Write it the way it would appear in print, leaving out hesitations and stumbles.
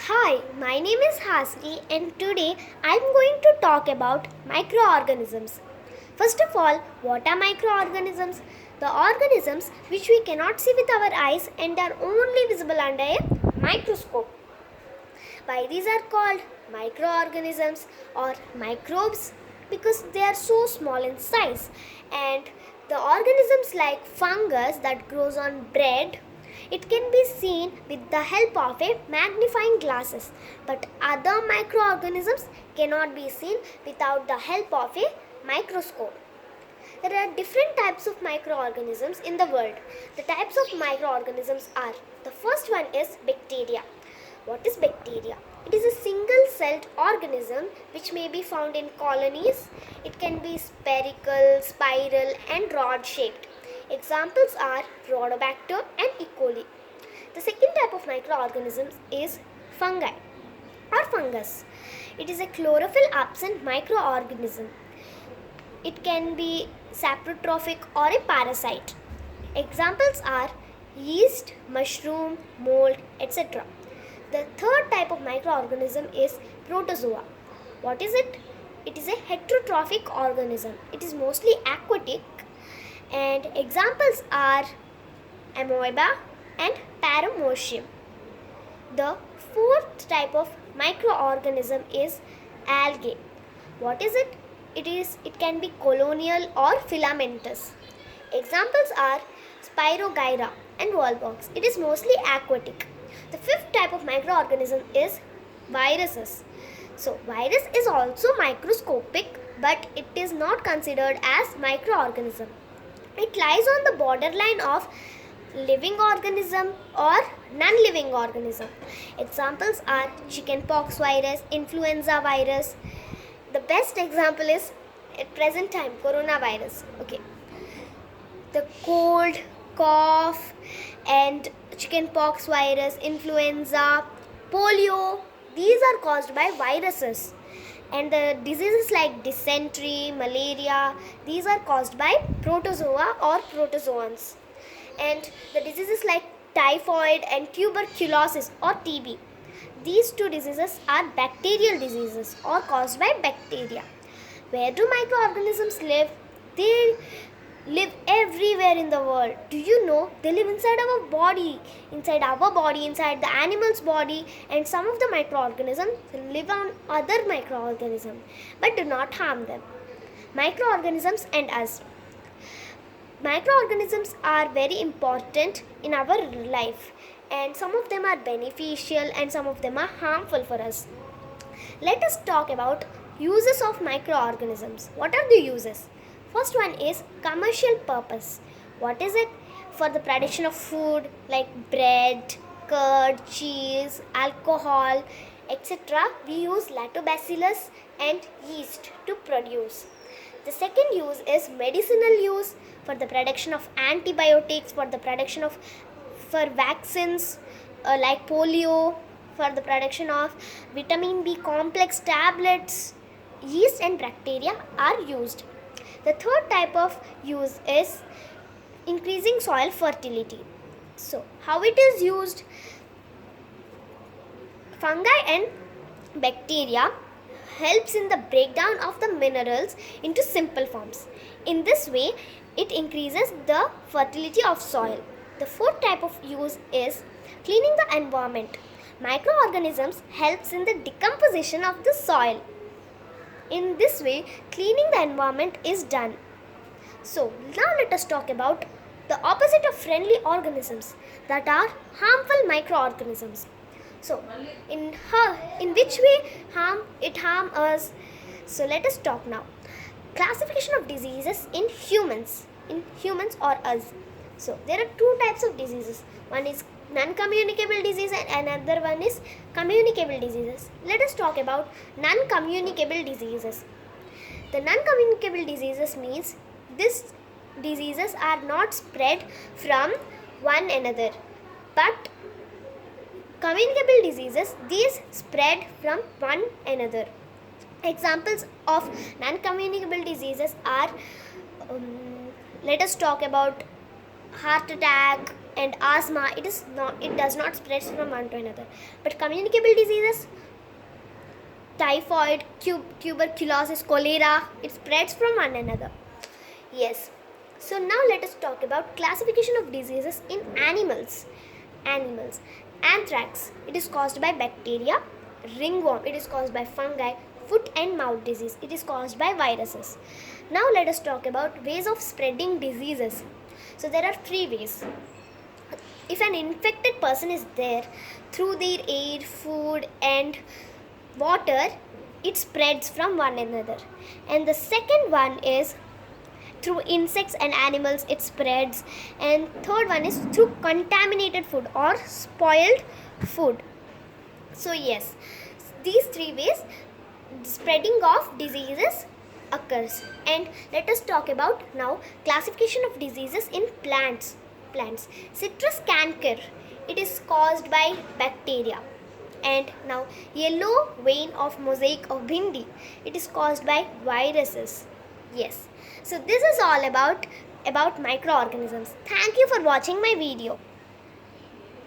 Hi, my name is Hasini and today I am going to talk about microorganisms. First of all, what are microorganisms? The organisms which we cannot see with our eyes and are only visible under a microscope. Why these are called microorganisms or microbes? Because they are so small in size, and the organisms like fungus that grows on bread, it can be seen with the help of a magnifying glasses, but other microorganisms cannot be seen without the help of a microscope. There are different types of microorganisms in the world. The types of microorganisms are: the first one is bacteria. What is bacteria? It is a single celled organism which may be found in colonies. It can be spherical, spiral, and rod shaped. Examples are Rhodobacter and E. coli. The second type of microorganisms is fungi or fungus. It is a chlorophyll absent microorganism. It can be saprotrophic or a parasite. Examples are yeast, mushroom, mold, etc. The third type of microorganism is protozoa. What is it? It is a heterotrophic organism. It is mostly aquatic, and examples are amoeba and paramecium. The fourth type of microorganism is algae. What is it? It can be colonial or filamentous. Examples are Spirogyra and wallbox. It is mostly aquatic. The fifth type of microorganism is viruses. So virus is also microscopic, but it is not considered as microorganism. It lies on the borderline of living organism or non-living organism. Examples are chickenpox virus, influenza virus. The best example is at present time coronavirus. Okay, the cold, cough, and chickenpox virus, influenza, polio, these are caused by viruses. And the diseases like dysentery, malaria, these are caused by protozoa or protozoans. And the diseases like typhoid and tuberculosis or TB, these two diseases are bacterial diseases or caused by bacteria. Where do microorganisms live? They live everywhere in the world. Do you know they live inside our body, inside the animal's body, and some of the microorganisms live on other microorganisms but do not harm them. Microorganisms and us. Microorganisms are very important in our life, and some of them are beneficial and some of them are harmful for us. Let us talk about uses of microorganisms. What are the uses? First one is commercial purpose. What is it? For the production of food like bread, curd, cheese, alcohol, etc., we use lactobacillus and yeast to produce. The second use is medicinal use, for the production of antibiotics, for the production of for vaccines like polio, for the production of vitamin B complex tablets. Yeast and bacteria are used. The third type of use is increasing soil fertility. So, how it is used? Fungi and bacteria helps in the breakdown of the minerals into simple forms. In this way, it increases the fertility of soil. The fourth type of use is cleaning the environment. Microorganisms helps in the decomposition of the soil. In this way, cleaning the environment is done. So, now let us talk about the opposite of friendly organisms, that are harmful microorganisms. So, in which way harm us? So, let us talk now. Classification of diseases in humans or us. So, there are two types of diseases. One is non-communicable disease and another one is communicable diseases. Let us talk about non-communicable diseases. The non-communicable diseases means these diseases are not spread from one another, but communicable diseases, these spread from one another. Examples of non-communicable diseases are let us talk about heart attack, and asthma, it does not spread from one to another. But communicable diseases, typhoid, tuberculosis, cholera, it spreads from one another. Yes. So now let us talk about classification of diseases in animals. Animals. Anthrax, it is caused by bacteria. Ringworm, it is caused by fungi. Foot and mouth disease, it is caused by viruses. Now let us talk about ways of spreading diseases. So there are three ways. If an infected person is there, through their air, food and water, it spreads from one another. And the second one is through insects and animals, it spreads. And third one is through contaminated food or spoiled food. So yes, these three ways spreading of diseases occurs. And let us talk about now classification of diseases in plants. Citrus canker, it is caused by bacteria. And now yellow vein of mosaic of bhindi, it is caused by viruses. Yes. So this is all about microorganisms. Thank you for watching my video.